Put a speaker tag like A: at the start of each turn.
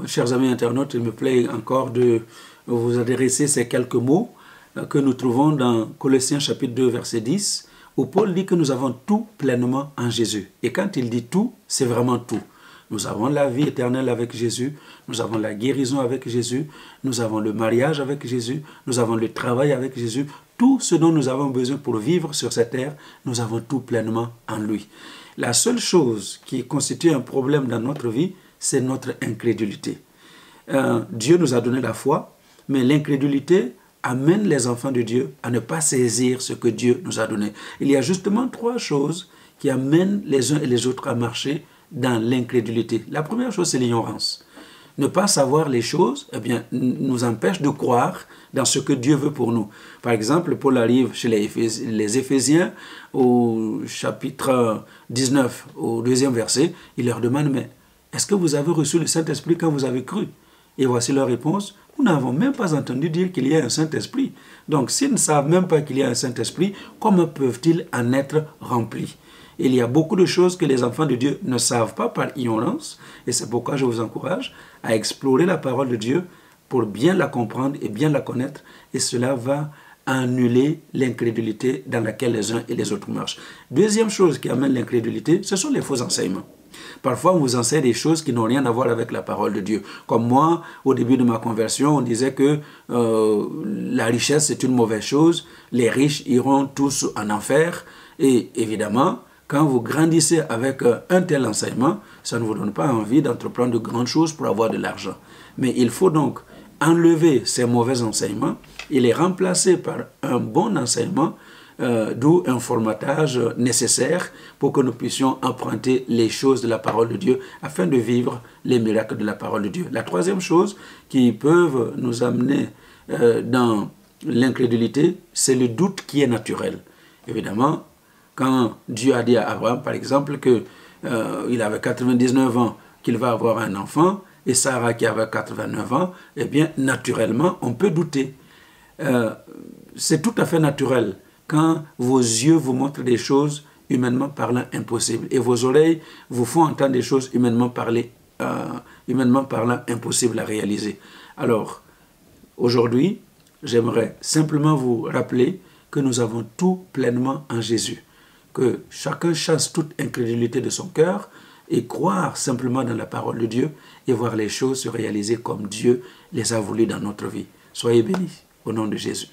A: chers amis internautes, il me plaît encore de vous adresser ces quelques mots que nous trouvons dans Colossiens chapitre 2, verset 10, où Paul dit que nous avons tout pleinement en Jésus. Et quand il dit tout, c'est vraiment tout. Nous avons la vie éternelle avec Jésus, nous avons la guérison avec Jésus, nous avons le mariage avec Jésus, nous avons le travail avec Jésus. Tout ce dont nous avons besoin pour vivre sur cette terre, nous avons tout pleinement en lui. La seule chose qui constitue un problème dans notre vie, c'est notre incrédulité. Dieu nous a donné la foi, mais l'incrédulité amène les enfants de Dieu à ne pas saisir ce que Dieu nous a donné. Il y a justement trois choses qui amènent les uns et les autres à marcher dans l'incrédulité. La première chose, c'est l'ignorance. Ne pas savoir les choses, eh bien, nous empêche de croire dans ce que Dieu veut pour nous. Par exemple, Paul arrive chez les Éphésiens au chapitre 19, au 2e verset, il leur demande, mais est-ce que vous avez reçu le Saint-Esprit quand vous avez cru? Et voici leur réponse, nous n'avons même pas entendu dire qu'il y a un Saint-Esprit. Donc, s'ils ne savent même pas qu'il y a un Saint-Esprit, comment peuvent-ils en être remplis? Il y a beaucoup de choses que les enfants de Dieu ne savent pas par ignorance, et c'est pourquoi je vous encourage à explorer la parole de Dieu pour bien la comprendre et bien la connaître, et cela va annuler l'incrédulité dans laquelle les uns et les autres marchent. Deuxième chose qui amène l'incrédulité, ce sont les faux enseignements. Parfois, on vous enseigne des choses qui n'ont rien à voir avec la parole de Dieu. Comme moi, au début de ma conversion, on disait que la richesse, c'est une mauvaise chose, les riches iront tous en enfer, et évidemment, quand vous grandissez avec un tel enseignement, ça ne vous donne pas envie d'entreprendre de grandes choses pour avoir de l'argent. Mais il faut donc enlever ces mauvais enseignements et les remplacer par un bon enseignement, d'où un formatage nécessaire pour que nous puissions emprunter les choses de la parole de Dieu afin de vivre les miracles de la parole de Dieu. La troisième chose qui peut nous amener dans l'incrédulité, c'est le doute qui est naturel. Évidemment, quand Dieu a dit à Abraham, par exemple, qu'il avait 99 ans, qu'il va avoir un enfant, et Sarah qui avait 89 ans, eh bien, naturellement, on peut douter. C'est tout à fait naturel quand vos yeux vous montrent des choses, humainement parlant, impossibles, et vos oreilles vous font entendre des choses, humainement parlant, impossibles à réaliser. Alors, aujourd'hui, j'aimerais simplement vous rappeler que nous avons tout pleinement en Jésus. Que chacun chasse toute incrédulité de son cœur et croire simplement dans la parole de Dieu et voir les choses se réaliser comme Dieu les a voulues dans notre vie. Soyez bénis au nom de Jésus.